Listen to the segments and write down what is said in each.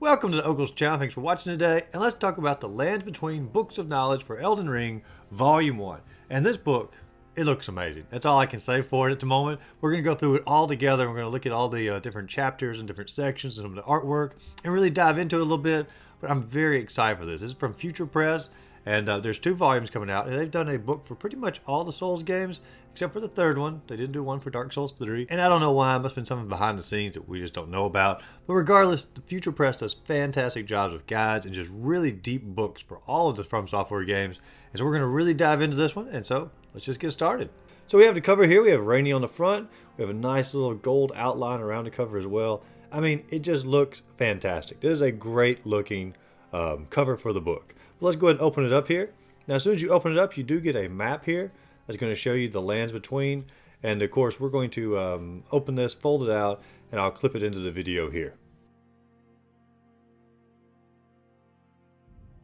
Welcome to the Ogle's channel. Thanks for watching today. And let's talk about the Lands Between Books of Knowledge for Elden Ring, Volume 1. And this book, it looks amazing. That's all I can say for it at the moment. We're going to go through it all together. We're going to look at all the different chapters and different sections and some of the artwork and really dive into it a little bit. But I'm very excited for this. This is from Future Press. And there's 2 volumes coming out, and they've done a book for pretty much all the Souls games, except for the 3rd one. They didn't do one for Dark Souls 3, and I don't know why. It must have been something behind the scenes that we just don't know about. But regardless, the Future Press does fantastic jobs with guides and just really deep books for all of the From Software games. And so we're going to really dive into this one, and so let's just get started. So we have the cover here. We have Rainy on the front. We have a nice little gold outline around the cover as well. I mean, it just looks fantastic. This is a great looking cover for the book. Let's go ahead and open it up here. Now, as soon as you open it up, you do get a map here that's going to show you the lands between. And of course, we're going to open this, fold it out, and I'll clip it into the video here.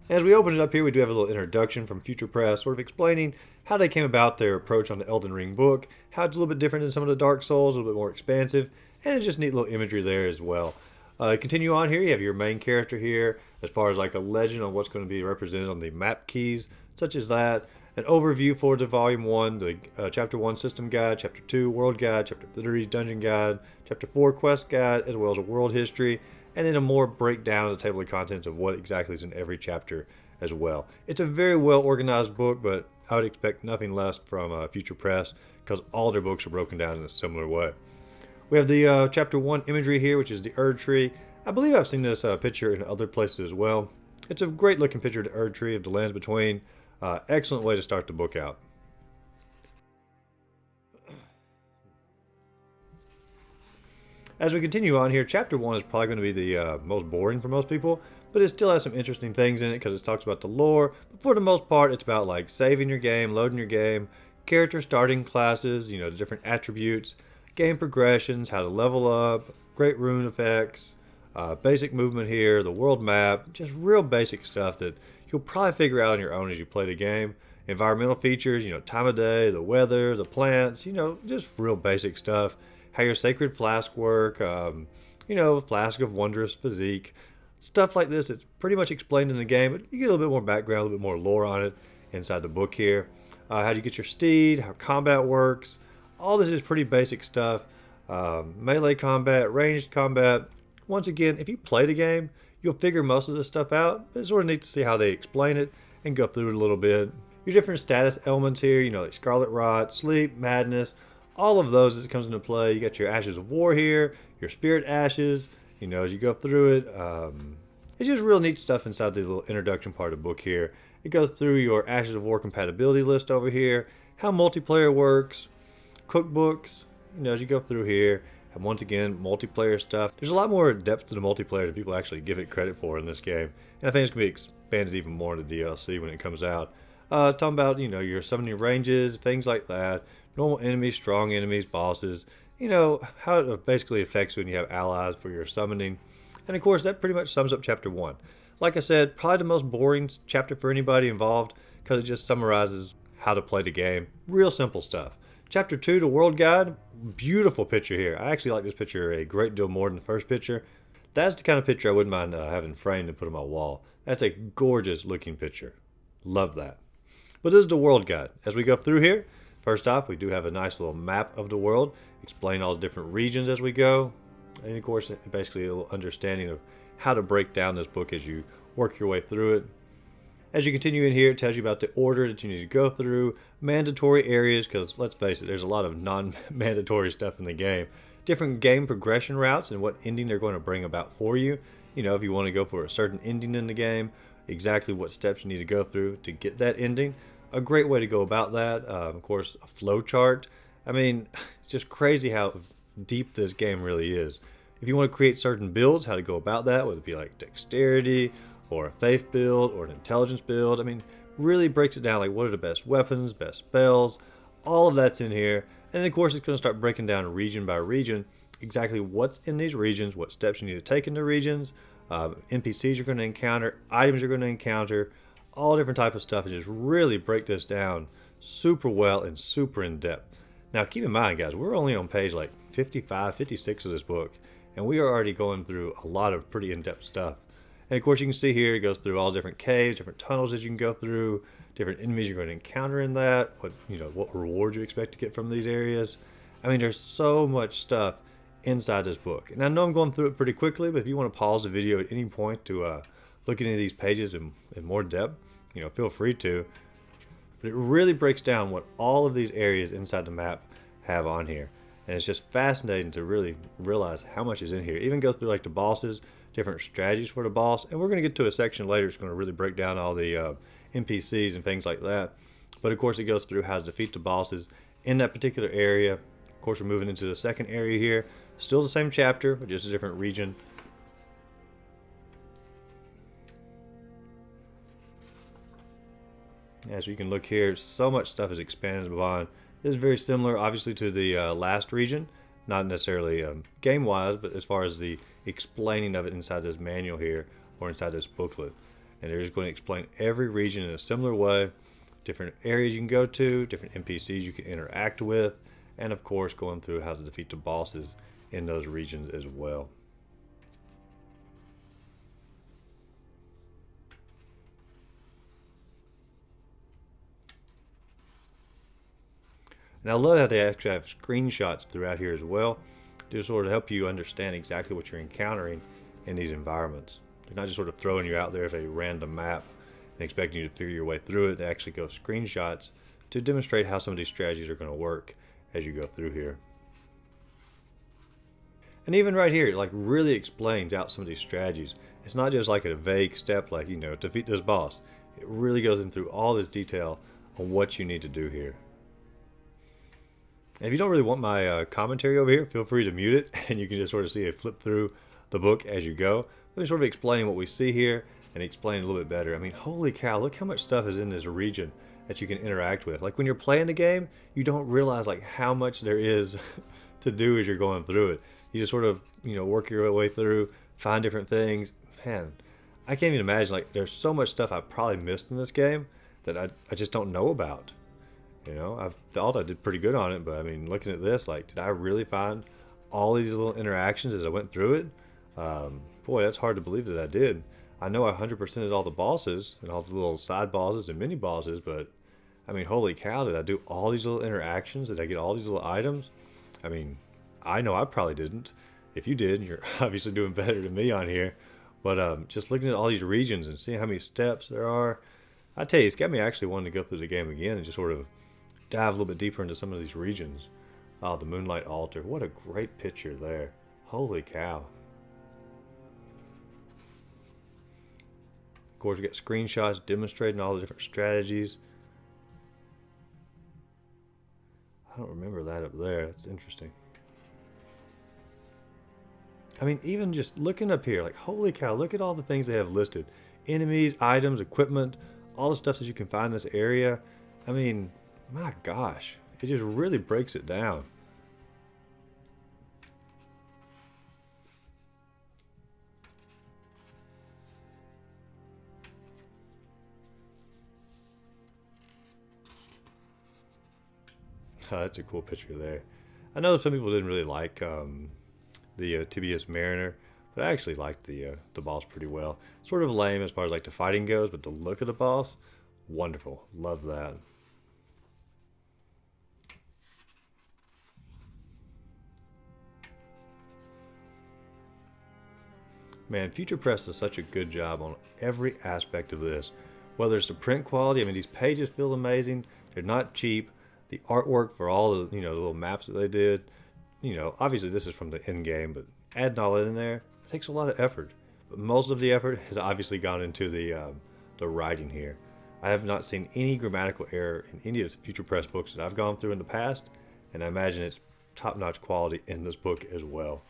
As we open it up here, we do have a little introduction from Future Press, sort of explaining how they came about their approach on the Elden Ring book, how it's a little bit different than some of the Dark Souls, a little bit more expansive, and it's just neat little imagery there as well. Continue on here, you have your main character here, as far as like a legend on what's going to be represented on the map keys, such as that. An overview for the Volume 1, the Chapter 1 System Guide, Chapter 2 World Guide, Chapter 3 Dungeon Guide, Chapter 4 Quest Guide, as well as a World History, and then a more breakdown of the table of contents of what exactly is in every chapter as well. It's a very well organized book, but I would expect nothing less from Future Press, because all their books are broken down in a similar way. We have the Chapter 1 imagery here, which is the Erd Tree. I believe I've seen this picture in other places as well. It's a great looking picture of the Erd Tree, of the lands between. Excellent way to start the book out. As we continue on here, Chapter 1 is probably going to be the most boring for most people, but it still has some interesting things in it because it talks about the lore. But for the most part, it's about like saving your game, loading your game, character starting classes, you know, the different attributes, game progressions, how to level up, great rune effects, basic movement here, the world map, just real basic stuff that you'll probably figure out on your own as you play the game. Environmental features, you know, time of day, the weather, the plants, you know, just real basic stuff. How your sacred flask work, you know, flask of wondrous physique, stuff like this. It's pretty much explained in the game, but you get a little bit more background, a little bit more lore on it inside the book here. How do you get your steed, how combat works. All this is pretty basic stuff. Melee combat, ranged combat. Once again, if you play the game, you'll figure most of this stuff out. It's sort of neat to see how they explain it and go through it a little bit. Your different status elements here, you know, like Scarlet Rot, Sleep, Madness, all of those as it comes into play. You got your Ashes of War here, your Spirit Ashes, you know, as you go through it. It's just real neat stuff inside the little introduction part of the book here. It goes through your Ashes of War compatibility list over here, how multiplayer works, cookbooks, you know, as you go through here. And once again, multiplayer stuff. There's a lot more depth to the multiplayer than people actually give it credit for in this game. And I think it's going to be expanded even more in the DLC when it comes out. Talking about, you know, your summoning ranges, things like that. Normal enemies, strong enemies, bosses. You know, how it basically affects when you have allies for your summoning. And of course, that pretty much sums up Chapter 1. Like I said, probably the most boring chapter for anybody involved because it just summarizes how to play the game. Real simple stuff. Chapter 2, the World Guide, beautiful picture here. I actually like this picture a great deal more than the first picture. That's the kind of picture I wouldn't mind having framed and put on my wall. That's a gorgeous looking picture. Love that. But this is the World Guide. As we go through here, first off, we do have a nice little map of the world, explain all the different regions as we go. And of course, basically a little understanding of how to break down this book as you work your way through it. As you continue in here, it tells you about the order that you need to go through, mandatory areas, because let's face it, there's a lot of non-mandatory stuff in the game. Different game progression routes and what ending they're going to bring about for you. You know, if you want to go for a certain ending in the game, exactly what steps you need to go through to get that ending. A great way to go about that. Of course, a flow chart. I mean, it's just crazy how deep this game really is. If you want to create certain builds, how to go about that, whether it be like dexterity, or a faith build, or an intelligence build. I mean, really breaks it down, like what are the best weapons, best spells, all of that's in here. And of course, it's going to start breaking down region by region, exactly what's in these regions, what steps you need to take in the regions, NPCs you're going to encounter, items you're going to encounter, all different type of stuff, and just really break this down super well and super in depth. Now, keep in mind, guys, we're only on page like 55, 56 of this book. And we are already going through a lot of pretty in-depth stuff. And of course you can see here, it goes through all different caves, different tunnels that you can go through, different enemies you're going to encounter in that, what rewards you expect to get from these areas. I mean, there's so much stuff inside this book. And I know I'm going through it pretty quickly, but if you want to pause the video at any point to look into these pages in more depth, feel free to. But it really breaks down what all of these areas inside the map have on here. And it's just fascinating to really realize how much is in here. Even go through like the bosses, different strategies for the boss. And we're going to get to a section later that's going to really break down all the NPCs and things like that. But of course it goes through how to defeat the bosses in that particular area. Of course we're moving into the second area here. Still the same chapter, but just a different region. As you can look here, so much stuff is expanded upon. This is very similar, obviously, to the last region. Not necessarily game-wise, but as far as the explaining of it inside this manual here, or inside this booklet. And they're just going to explain every region in a similar way. Different areas you can go to, different NPCs you can interact with, and of course going through how to defeat the bosses in those regions as well. And I love how they actually have screenshots throughout here as well to sort of help you understand exactly what you're encountering in these environments. They're not just sort of throwing you out there with a random map and expecting you to figure your way through it. They actually go screenshots to demonstrate how some of these strategies are going to work as you go through here. And even right here, it like really explains out some of these strategies. It's not just like a vague step like, defeat this boss. It really goes in through all this detail on what you need to do here. And if you don't really want my commentary over here, feel free to mute it and you can just sort of see a flip through the book as you go. Let me sort of explain what we see here and explain a little bit better. I mean, holy cow, look how much stuff is in this region that you can interact with. Like when you're playing the game, you don't realize like how much there is to do as you're going through it. You just sort of, work your way through, find different things. Man, I can't even imagine, like, there's so much stuff I probably missed in this game that I just don't know about. I thought I did pretty good on it, but I mean, looking at this, like, did I really find all these little interactions as I went through it? Boy, that's hard to believe that I did. I know I 100%ed all the bosses and all the little side bosses and mini bosses, but I mean, holy cow, did I do all these little interactions? Did I get all these little items? I mean, I know I probably didn't. If you did, you're obviously doing better than me on here. But just looking at all these regions and seeing how many steps there are, I tell you, it's got me actually wanting to go through the game again and just sort of dive a little bit deeper into some of these regions. Oh, the Moonlight Altar. What a great picture there. Holy cow. Of course, we got screenshots demonstrating all the different strategies. I don't remember that up there. That's interesting. I mean, even just looking up here, like, holy cow, look at all the things they have listed. Enemies, items, equipment, all the stuff that you can find in this area. I mean, my gosh, it just really breaks it down. Oh, that's a cool picture there. I know some people didn't really like the Tibius Mariner, but I actually liked the boss pretty well. Sort of lame as far as like the fighting goes, but the look of the boss, wonderful. Love that. Man, Future Press does such a good job on every aspect of this. Whether it's the print quality, I mean, these pages feel amazing. They're not cheap. The artwork for all the, the little maps that they did. Obviously this is from the end game, but adding all that in there, it takes a lot of effort. But most of the effort has obviously gone into the writing here. I have not seen any grammatical error in any of the Future Press books that I've gone through in the past, and I imagine it's top-notch quality in this book as well.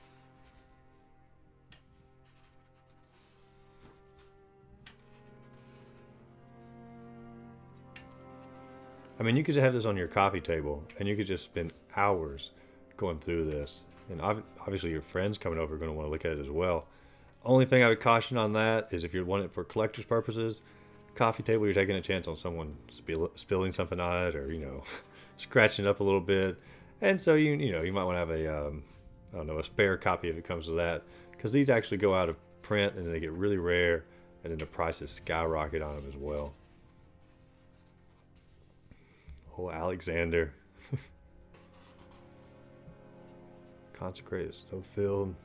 I mean, you could have this on your coffee table, and you could just spend hours going through this. And obviously your friends coming over are going to want to look at it as well. Only thing I would caution on that is if you want it for collector's purposes, coffee table, you're taking a chance on someone spilling something on it or, scratching it up a little bit. And so, you might want to have I don't know, a spare copy if it comes to that, because these actually go out of print and they get really rare, and then the prices skyrocket on them as well. Oh, Alexander. Consecrated Snowfield.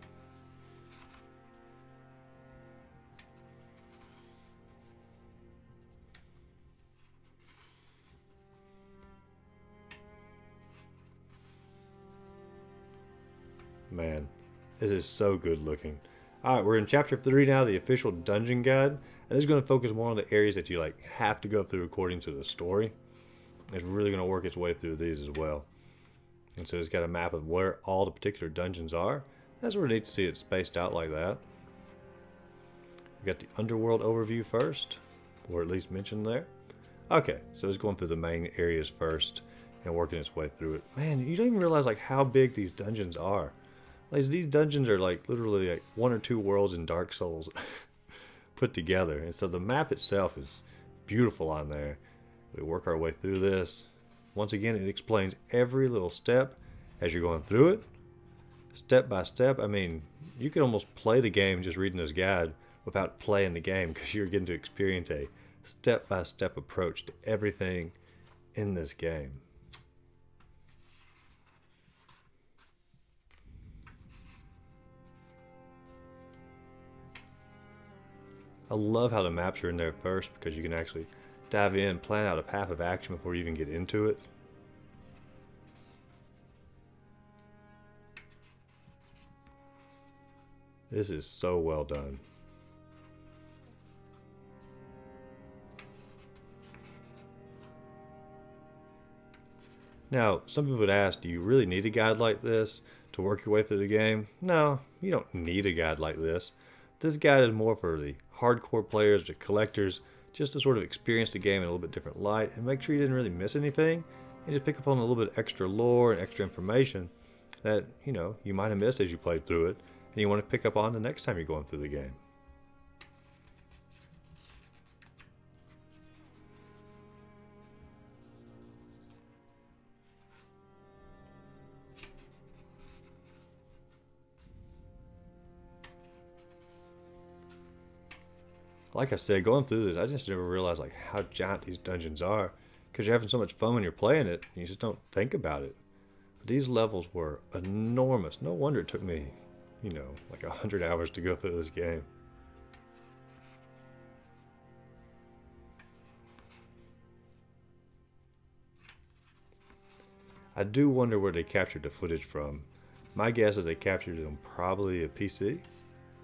Man, this is so good looking. Alright, we're in chapter 3 now, the official dungeon guide. And this is going to focus more on the areas that you like have to go through according to the story. It's really going to work its way through these as well. And so it's got a map of where all the particular dungeons are. That's where neat to see it spaced out like that. We got the underworld overview first, or at least mentioned there. Okay, so it's going through the main areas first and working its way through it. Man, you don't even realize like how big these dungeons are. Like, these dungeons are like literally like 1 or 2 worlds in Dark Souls put together. And so the map itself is beautiful on there. We work our way through this. Once again, it explains every little step as you're going through it. Step by step. I mean, you could almost play the game just reading this guide without playing the game, because you're getting to experience a step-by-step approach to everything in this game. I love how the maps are in there first, because you can actually dive in, plan out a path of action before you even get into it. This is so well done. Now, some people would ask, do you really need a guide like this to work your way through the game? No, you don't need a guide like this. This guide is more for the hardcore players, the collectors, just to sort of experience the game in a little bit different light and make sure you didn't really miss anything, and just pick up on a little bit extra lore and extra information that, you know, you might have missed as you played through it, and you want to pick up on the next time you're going through the game. Like I said, going through this, I just never realized like how giant these dungeons are, because you're having so much fun when you're playing it, and you just don't think about it. But these levels were enormous. No wonder it took me, you know, like 100 hours to go through this game. I do wonder where they captured the footage from. My guess is they captured it on probably a PC,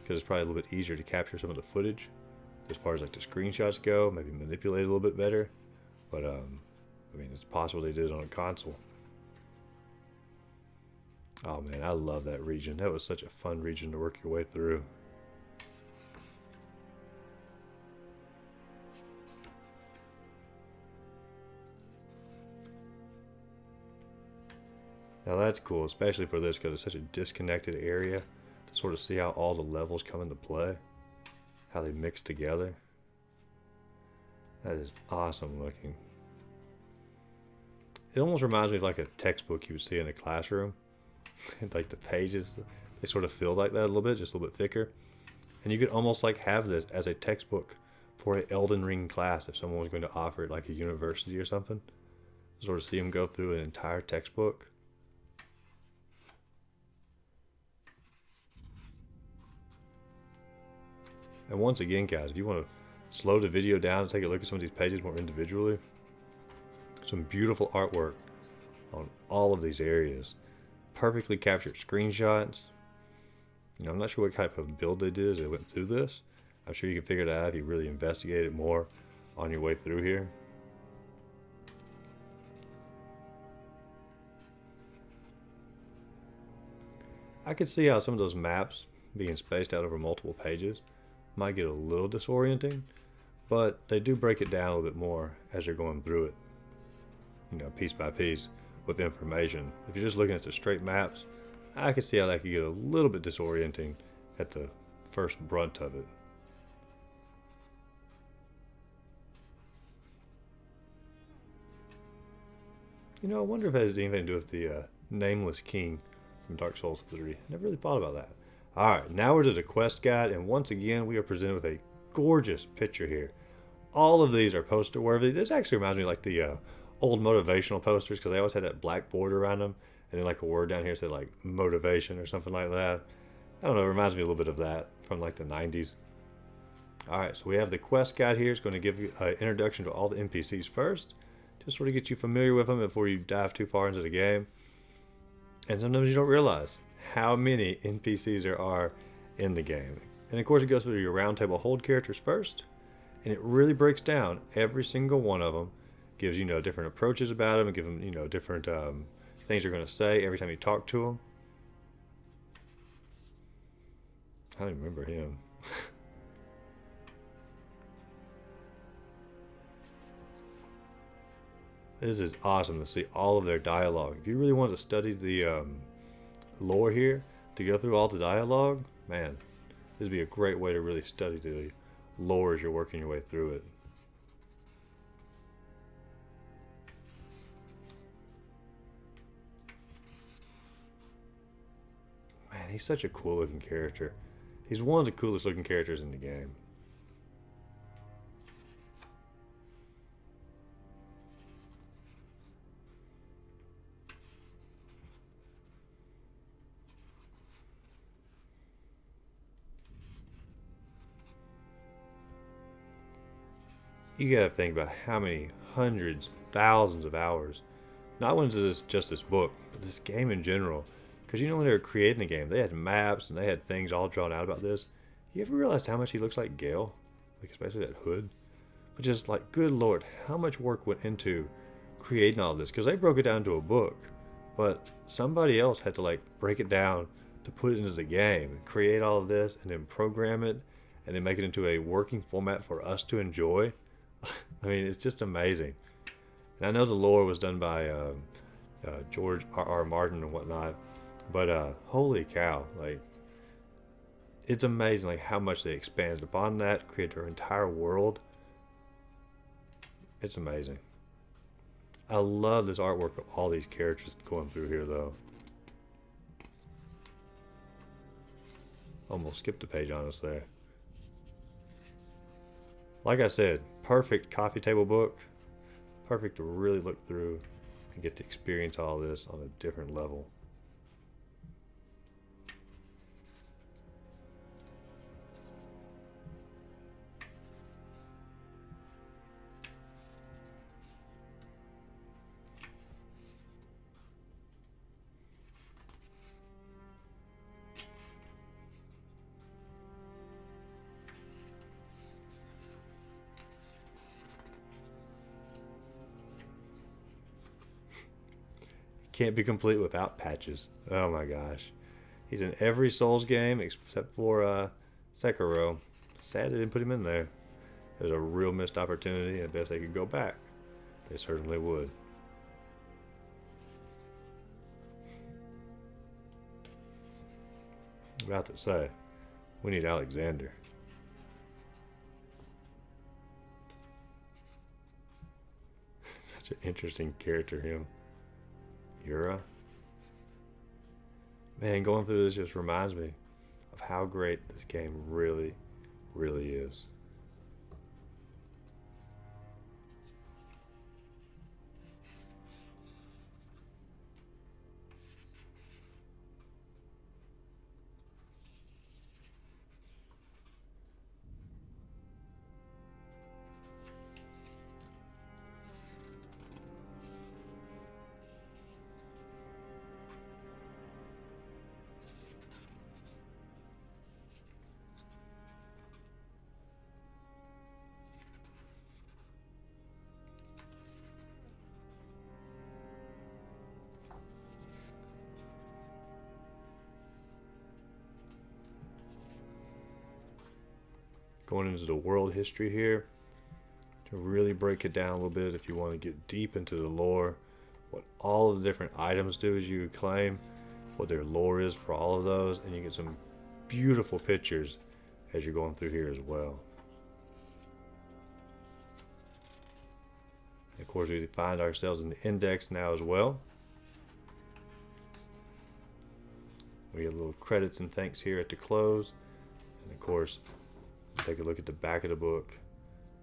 because it's probably a little bit easier to capture some of the footage as far as like the screenshots go, maybe manipulate it a little bit better. But I mean, it's possible they did it on a console. Oh man, I love that region. That was such a fun region to work your way through. Now that's cool, especially for this, because it's such a disconnected area, to sort of see how all the levels come into play, how they mix together. That is awesome looking. It almost reminds me of like a textbook you would see in a classroom. Like the pages, they sort of feel like that a little bit, just a little bit thicker. And you could almost like have this as a textbook for an Elden Ring class if someone was going to offer it like a university or something. Sort of see them go through an entire textbook. And once again, guys, if you want to slow the video down and take a look at some of these pages more individually, some beautiful artwork on all of these areas. Perfectly captured screenshots. You know, I'm not sure what type of build they did as they went through this. I'm sure you can figure it out if you really investigate it more on your way through here. I could see how some of those maps being spaced out over multiple pages might get a little disorienting, but they do break it down a little bit more as you're going through it, you know, piece by piece with information. If you're just looking at the straight maps, I can see how that could get a little bit disorienting at the first brunt of it. You know, I wonder if it has anything to do with the Nameless King from Dark Souls 3. Never really thought about that. Alright, now we're to the quest guide, and once again we are presented with a gorgeous picture here. All of these are poster worthy. This actually reminds me of like the old motivational posters, because they always had that black border around them, and then like a word down here said like motivation or something like that. I don't know, it reminds me a little bit of that from like the 90s. Alright, so we have the quest guide here. It's going to give you an introduction to all the NPCs first, just sort of get you familiar with them before you dive too far into the game. And sometimes you don't realize how many NPCs there are in the game. And of course it goes through your round table hold characters first, and it really breaks down every single one of them, gives you know different approaches about them, and give them different things they're going to say every time you talk to them. I don't even remember him. This is awesome to see all of their dialogue. If you really want to study the lore here, to go through all the dialogue, man, this would be a great way to really study the lore as you're working your way through it. Man, he's such a cool looking character. He's one of the coolest looking characters in the game. You gotta think about how many hundreds, thousands of hours, not only just this book, but this game in general. Because you know when they were creating the game, they had maps and they had things all drawn out about this. You ever realize how much he looks like Gale? Like especially that hood? But just like, good lord, how much work went into creating all this? Because they broke it down into a book, but somebody else had to like break it down to put it into the game, and create all of this, and then program it, and then make it into a working format for us to enjoy. I mean, it's just amazing. And I know the lore was done by George R.R. Martin and whatnot, but holy cow, like, it's amazing like how much they expanded upon that, created their entire world. It's amazing. I love this artwork of all these characters going through here, though. Almost skipped a page on us there. Like I said, perfect coffee table book. Perfect to really look through and get to experience all this on a different level. Can't be complete without patches. Oh my gosh. He's in every Souls game except for Sekiro. Sad they didn't put him in there. It was a real missed opportunity, and I guess they could go back. They certainly would. About to say, we need Alexander. Such an interesting character, him. Yura. Man, going through this just reminds me of how great this game really, really is. Going into the world history here to really break it down a little bit if you want to get deep into the lore, what all of the different items do as you claim, what their lore is for all of those, and you get some beautiful pictures as you're going through here as well. And of course, we find ourselves in the index now as well. We get little credits and thanks here at the close. And of course, take a look at the back of the book.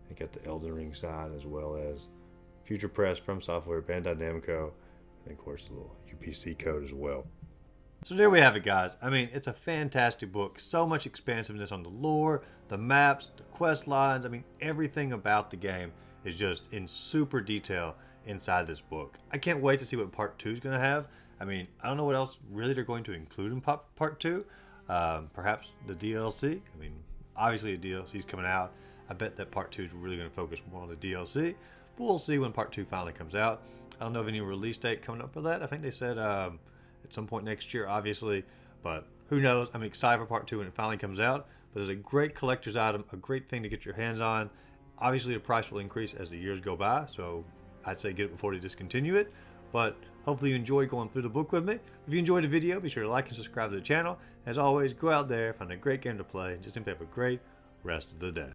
You got the Elden Ring side as well as Future Press, From Software, Bandai Namco, and of course the little UPC code as well. So there we have it, guys. I mean, it's a fantastic book. So much expansiveness on the lore, the maps, the quest lines. I mean, everything about the game is just in super detail inside this book. I can't wait to see what part 2 is going to have. I mean, I don't know what else really they're going to include in part 2. Perhaps the DLC. I mean, obviously the DLC is coming out. I bet that part 2 is really going to focus more on the DLC. But we'll see when part 2 finally comes out. I don't know of any release date coming up for that. I think they said at some point next year, obviously. But who knows? I'm excited for part 2 when it finally comes out. But it's a great collector's item, a great thing to get your hands on. Obviously, the price will increase as the years go by. So I'd say get it before they discontinue it. But hopefully you enjoyed going through the book with me. If you enjoyed the video, be sure to like and subscribe to the channel. As always, go out there, find a great game to play, and just simply have a great rest of the day.